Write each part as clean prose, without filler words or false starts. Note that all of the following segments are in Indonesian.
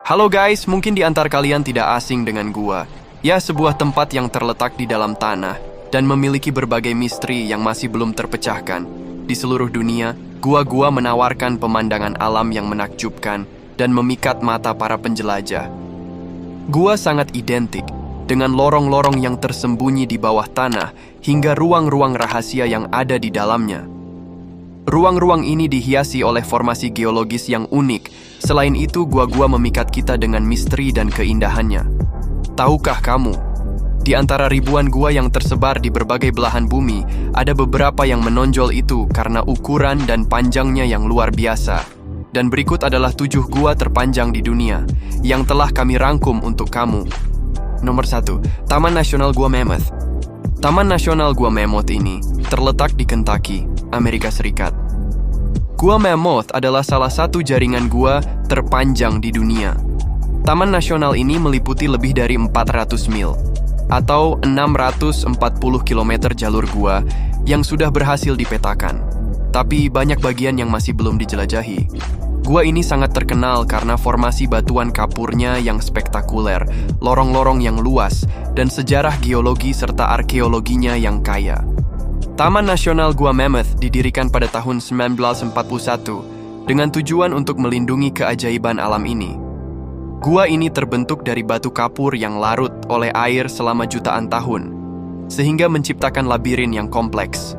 Halo guys, mungkin di antara kalian tidak asing dengan gua. Ya, sebuah tempat yang terletak di dalam tanah dan memiliki berbagai misteri yang masih belum terpecahkan. Di seluruh dunia, gua-gua menawarkan pemandangan alam yang menakjubkan dan memikat mata para penjelajah. Gua sangat identik dengan lorong-lorong yang tersembunyi di bawah tanah hingga ruang-ruang rahasia yang ada di dalamnya. Ruang-ruang ini dihiasi oleh formasi geologis yang unik. Selain itu, gua-gua memikat kita dengan misteri dan keindahannya. Tahukah kamu, di antara ribuan gua yang tersebar di berbagai belahan bumi, ada beberapa yang menonjol itu karena ukuran dan panjangnya yang luar biasa. Dan berikut adalah 7 gua terpanjang di dunia yang telah kami rangkum untuk kamu. Nomor 1, Taman Nasional Gua Mammoth. Taman Nasional Gua Mammoth ini terletak di Kentucky, Amerika Serikat. Gua Mammoth adalah salah satu jaringan gua terpanjang di dunia. Taman nasional ini meliputi lebih dari 400 mil, atau 640 km jalur gua yang sudah berhasil dipetakan. Tapi banyak bagian yang masih belum dijelajahi. Gua ini sangat terkenal karena formasi batuan kapurnya yang spektakuler, lorong-lorong yang luas, dan sejarah geologi serta arkeologinya yang kaya. Taman Nasional Gua Mammoth didirikan pada tahun 1941 dengan tujuan untuk melindungi keajaiban alam ini. Gua ini terbentuk dari batu kapur yang larut oleh air selama jutaan tahun, sehingga menciptakan labirin yang kompleks.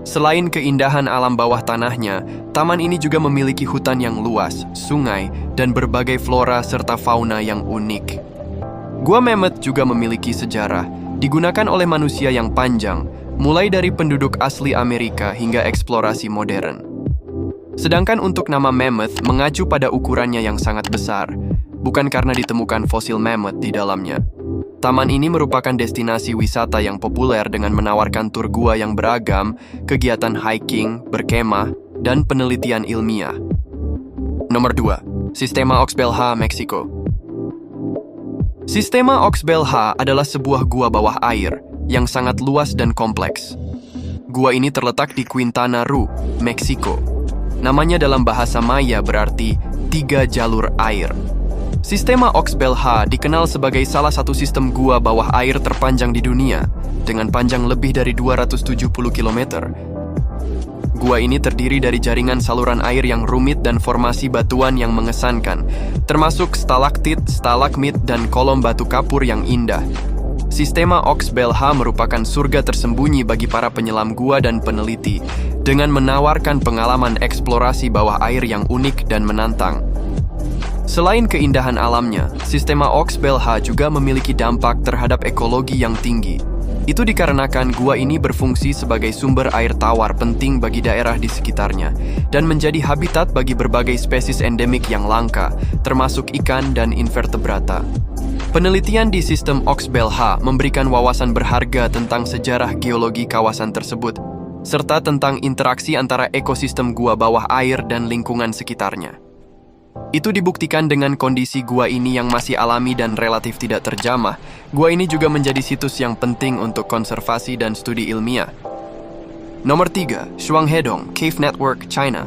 Selain keindahan alam bawah tanahnya, taman ini juga memiliki hutan yang luas, sungai, dan berbagai flora serta fauna yang unik. Gua Mammoth juga memiliki sejarah, digunakan oleh manusia yang panjang, mulai dari penduduk asli Amerika hingga eksplorasi modern. Sedangkan untuk nama Mammoth mengacu pada ukurannya yang sangat besar, bukan karena ditemukan fosil mammoth di dalamnya. Taman ini merupakan destinasi wisata yang populer dengan menawarkan tur gua yang beragam, kegiatan hiking, berkemah, dan penelitian ilmiah. Nomor 2, Sistema Oxbel-H, Meksiko. Sistema Oxbel-H adalah sebuah gua bawah air yang sangat luas dan kompleks. Gua ini terletak di Quintana Roo, Meksiko. Namanya dalam bahasa Maya berarti 3 jalur air. Sistema Oxbel-H dikenal sebagai salah satu sistem gua bawah air terpanjang di dunia, dengan panjang lebih dari 270 km. Gua ini terdiri dari jaringan saluran air yang rumit dan formasi batuan yang mengesankan, termasuk stalaktit, stalagmit, dan kolom batu kapur yang indah. Sistema Oxbel-H merupakan surga tersembunyi bagi para penyelam gua dan peneliti, dengan menawarkan pengalaman eksplorasi bawah air yang unik dan menantang. Selain keindahan alamnya, sistema Oxbel-H juga memiliki dampak terhadap ekologi yang tinggi. Itu dikarenakan gua ini berfungsi sebagai sumber air tawar penting bagi daerah di sekitarnya, dan menjadi habitat bagi berbagai spesies endemik yang langka, termasuk ikan dan invertebrata. Penelitian di sistem Oxbel-H memberikan wawasan berharga tentang sejarah geologi kawasan tersebut, serta tentang interaksi antara ekosistem gua bawah air dan lingkungan sekitarnya. Itu dibuktikan dengan kondisi gua ini yang masih alami dan relatif tidak terjamah. Gua ini juga menjadi situs yang penting untuk konservasi dan studi ilmiah. Nomor 3, Shuanghedong, Cave Network, China.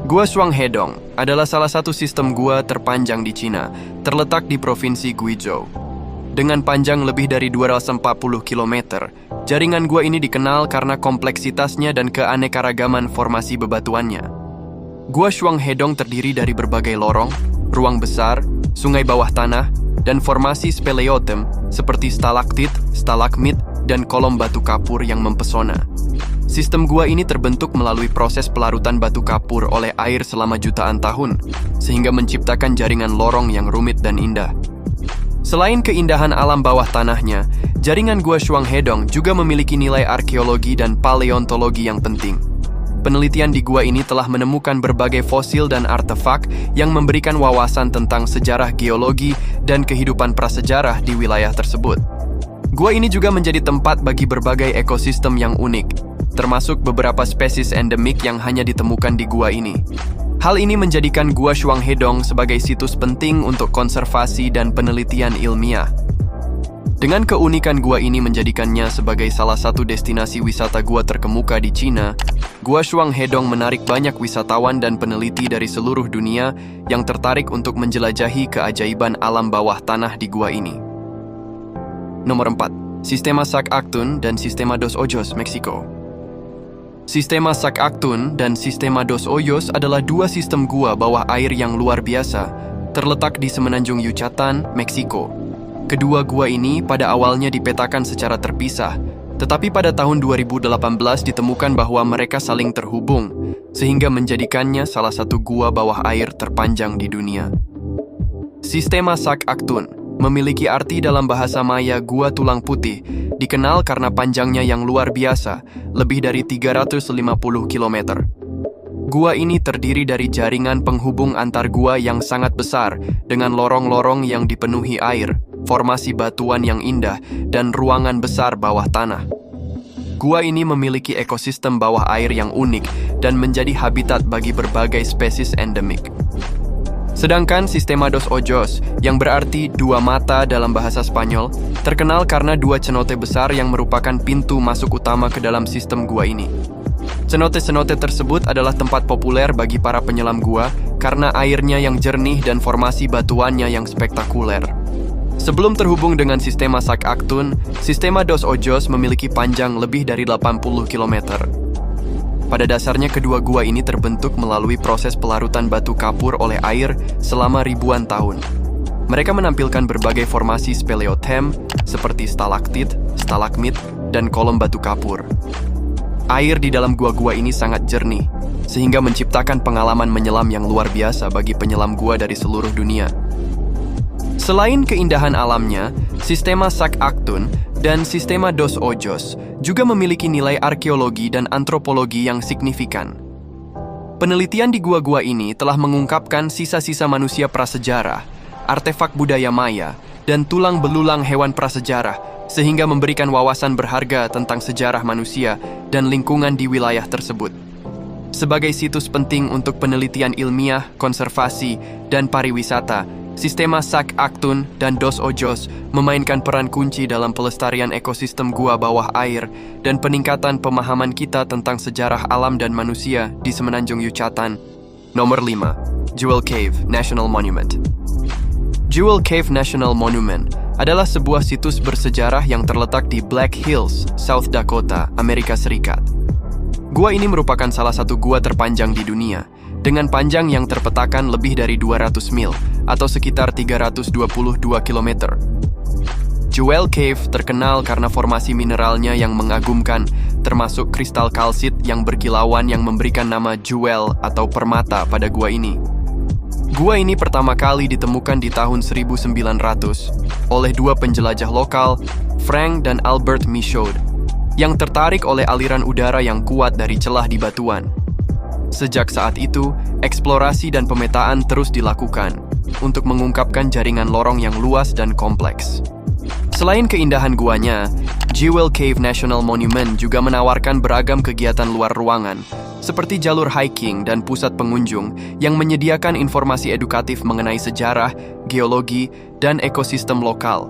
Gua Shuanghedong adalah salah satu sistem gua terpanjang di Cina, terletak di Provinsi Guizhou. Dengan panjang lebih dari 240 km, jaringan gua ini dikenal karena kompleksitasnya dan keanekaragaman formasi bebatuannya. Gua Shuanghedong terdiri dari berbagai lorong, ruang besar, sungai bawah tanah, dan formasi speleotem seperti stalaktit, stalagmit, dan kolom batu kapur yang mempesona. Sistem gua ini terbentuk melalui proses pelarutan batu kapur oleh air selama jutaan tahun, sehingga menciptakan jaringan lorong yang rumit dan indah. Selain keindahan alam bawah tanahnya, jaringan gua Shuanghedong juga memiliki nilai arkeologi dan paleontologi yang penting. Penelitian di gua ini telah menemukan berbagai fosil dan artefak yang memberikan wawasan tentang sejarah geologi dan kehidupan prasejarah di wilayah tersebut. Gua ini juga menjadi tempat bagi berbagai ekosistem yang unik, termasuk beberapa spesies endemik yang hanya ditemukan di gua ini. Hal ini menjadikan Gua Shuanghedong sebagai situs penting untuk konservasi dan penelitian ilmiah. Dengan keunikan gua ini menjadikannya sebagai salah satu destinasi wisata gua terkemuka di Cina, Gua Shuanghedong menarik banyak wisatawan dan peneliti dari seluruh dunia yang tertarik untuk menjelajahi keajaiban alam bawah tanah di gua ini. Nomor 4. Sistema Sac-Actun dan Sistema Dos Hoyos, Meksiko. Sistema Sac-Actun dan Sistema Dos Hoyos adalah dua sistem gua bawah air yang luar biasa, terletak di semenanjung Yucatan, Meksiko. Kedua gua ini pada awalnya dipetakan secara terpisah, tetapi pada tahun 2018 ditemukan bahwa mereka saling terhubung, sehingga menjadikannya salah satu gua bawah air terpanjang di dunia. Sistema Sac-Actun memiliki arti dalam bahasa Maya Gua Tulang Putih, dikenal karena panjangnya yang luar biasa, lebih dari 350 km. Gua ini terdiri dari jaringan penghubung antar gua yang sangat besar dengan lorong-lorong yang dipenuhi air, formasi batuan yang indah, dan ruangan besar bawah tanah. Gua ini memiliki ekosistem bawah air yang unik dan menjadi habitat bagi berbagai spesies endemik. Sedangkan Sistema Dos Hoyos, yang berarti dua mata dalam bahasa Spanyol, terkenal karena dua cenote besar yang merupakan pintu masuk utama ke dalam sistem gua ini. Cenote-cenote tersebut adalah tempat populer bagi para penyelam gua karena airnya yang jernih dan formasi batuannya yang spektakuler. Sebelum terhubung dengan Sistema Sac-Actun, Sistema Dos Hoyos memiliki panjang lebih dari 80 km. Pada dasarnya kedua gua ini terbentuk melalui proses pelarutan batu kapur oleh air selama ribuan tahun. Mereka menampilkan berbagai formasi speleothem seperti stalaktit, stalagmit, dan kolom batu kapur. Air di dalam gua-gua ini sangat jernih, sehingga menciptakan pengalaman menyelam yang luar biasa bagi penyelam gua dari seluruh dunia. Selain keindahan alamnya, Sistema Sac-Actun dan Sistema Dos Hoyos juga memiliki nilai arkeologi dan antropologi yang signifikan. Penelitian di gua-gua ini telah mengungkapkan sisa-sisa manusia prasejarah, artefak budaya Maya, dan tulang belulang hewan prasejarah, sehingga memberikan wawasan berharga tentang sejarah manusia dan lingkungan di wilayah tersebut. Sebagai situs penting untuk penelitian ilmiah, konservasi, dan pariwisata, Sistema Sac-Actun dan Dos Hoyos memainkan peran kunci dalam pelestarian ekosistem gua bawah air dan peningkatan pemahaman kita tentang sejarah alam dan manusia di semenanjung Yucatan. Nomor 5. Jewel Cave National Monument. Jewel Cave National Monument adalah sebuah situs bersejarah yang terletak di Black Hills, South Dakota, Amerika Serikat. Gua ini merupakan salah satu gua terpanjang di dunia, dengan panjang yang terpetakan lebih dari 200 mil, atau sekitar 322 km. Jewel Cave terkenal karena formasi mineralnya yang mengagumkan, termasuk kristal kalsit yang berkilauan yang memberikan nama jewel atau permata pada gua ini. Gua ini pertama kali ditemukan di tahun 1900 oleh dua penjelajah lokal, Frank dan Albert Michaud, yang tertarik oleh aliran udara yang kuat dari celah di batuan. Sejak saat itu, eksplorasi dan pemetaan terus dilakukan untuk mengungkapkan jaringan lorong yang luas dan kompleks. Selain keindahan guanya, Jewel Cave National Monument juga menawarkan beragam kegiatan luar ruangan, seperti jalur hiking dan pusat pengunjung yang menyediakan informasi edukatif mengenai sejarah, geologi, dan ekosistem lokal.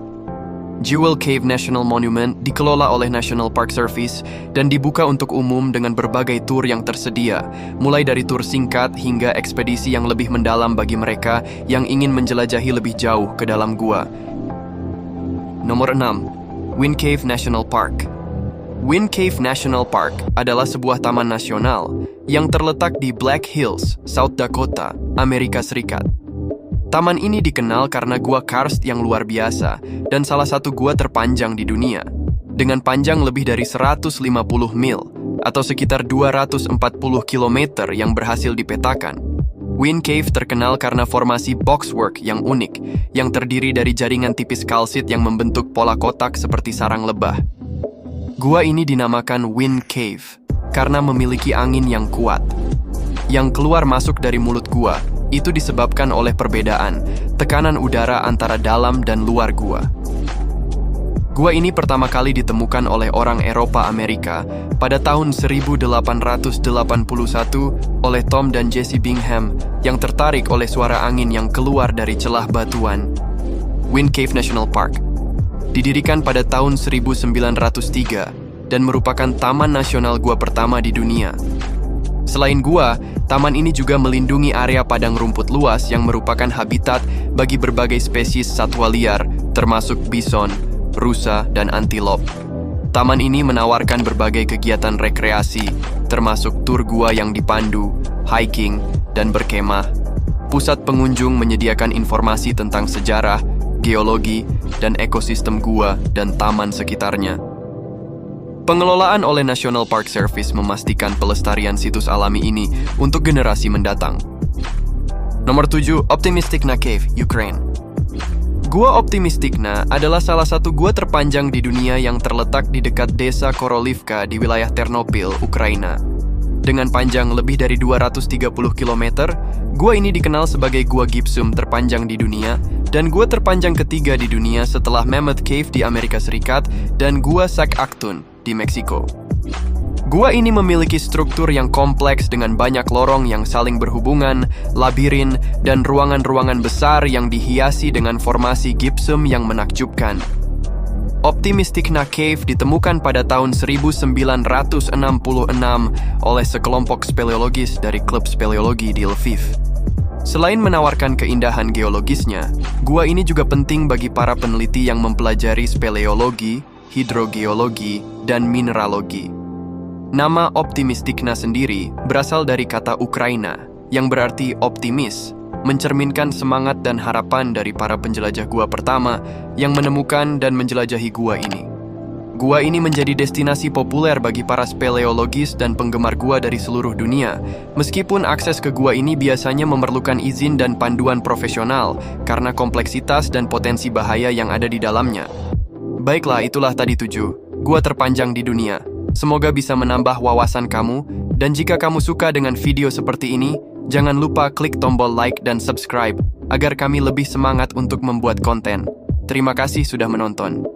Jewel Cave National Monument dikelola oleh National Park Service dan dibuka untuk umum dengan berbagai tur yang tersedia, mulai dari tur singkat hingga ekspedisi yang lebih mendalam bagi mereka yang ingin menjelajahi lebih jauh ke dalam gua. Nomor 6. Wind Cave National Park. Wind Cave National Park adalah sebuah taman nasional yang terletak di Black Hills, South Dakota, Amerika Serikat. Taman ini dikenal karena gua karst yang luar biasa dan salah satu gua terpanjang di dunia, dengan panjang lebih dari 150 mil atau sekitar 240 km yang berhasil dipetakan. Wind Cave terkenal karena formasi boxwork yang unik, yang terdiri dari jaringan tipis kalsit yang membentuk pola kotak seperti sarang lebah. Gua ini dinamakan Wind Cave karena memiliki angin yang kuat. Yang keluar masuk dari mulut gua itu disebabkan oleh perbedaan tekanan udara antara dalam dan luar gua. Gua ini pertama kali ditemukan oleh orang Eropa Amerika pada tahun 1881 oleh Tom dan Jesse Bingham yang tertarik oleh suara angin yang keluar dari celah batuan. Wind Cave National Park. didirikan pada tahun 1903 dan merupakan taman nasional gua pertama di dunia. Selain gua, taman ini juga melindungi area padang rumput luas yang merupakan habitat bagi berbagai spesies satwa liar, termasuk bison, rusa, dan antilop. Taman ini menawarkan berbagai kegiatan rekreasi, termasuk tur gua yang dipandu, hiking, dan berkemah. Pusat pengunjung menyediakan informasi tentang sejarah, geologi, dan ekosistem gua dan taman sekitarnya. Pengelolaan oleh National Park Service memastikan pelestarian situs alami ini untuk generasi mendatang. Nomor 7, Optimisticna Cave, Ukraine. Gua Optimisticna adalah salah satu gua terpanjang di dunia yang terletak di dekat desa Korolivka di wilayah Ternopil, Ukraina. Dengan panjang lebih dari 230 km, gua ini dikenal sebagai gua gypsum terpanjang di dunia dan gua terpanjang ketiga di dunia setelah Mammoth Cave di Amerika Serikat dan gua Sac-Actun di Meksiko. Gua ini memiliki struktur yang kompleks dengan banyak lorong yang saling berhubungan, labirin, dan ruangan-ruangan besar yang dihiasi dengan formasi gypsum yang menakjubkan. Optimisticna Cave ditemukan pada tahun 1966 oleh sekelompok speleologis dari klub speleologi di Lviv. Selain menawarkan keindahan geologisnya, gua ini juga penting bagi para peneliti yang mempelajari speleologi, hidrogeologi, dan mineralogi. Nama Optimisticna sendiri berasal dari kata Ukraina, yang berarti optimis, mencerminkan semangat dan harapan dari para penjelajah gua pertama yang menemukan dan menjelajahi gua ini. Gua ini menjadi destinasi populer bagi para speleologis dan penggemar gua dari seluruh dunia, meskipun akses ke gua ini biasanya memerlukan izin dan panduan profesional karena kompleksitas dan potensi bahaya yang ada di dalamnya. Baiklah, itulah tadi 7 gua terpanjang di dunia. Semoga bisa menambah wawasan kamu, dan jika kamu suka dengan video seperti ini, jangan lupa klik tombol like dan subscribe agar kami lebih semangat untuk membuat konten. Terima kasih sudah menonton.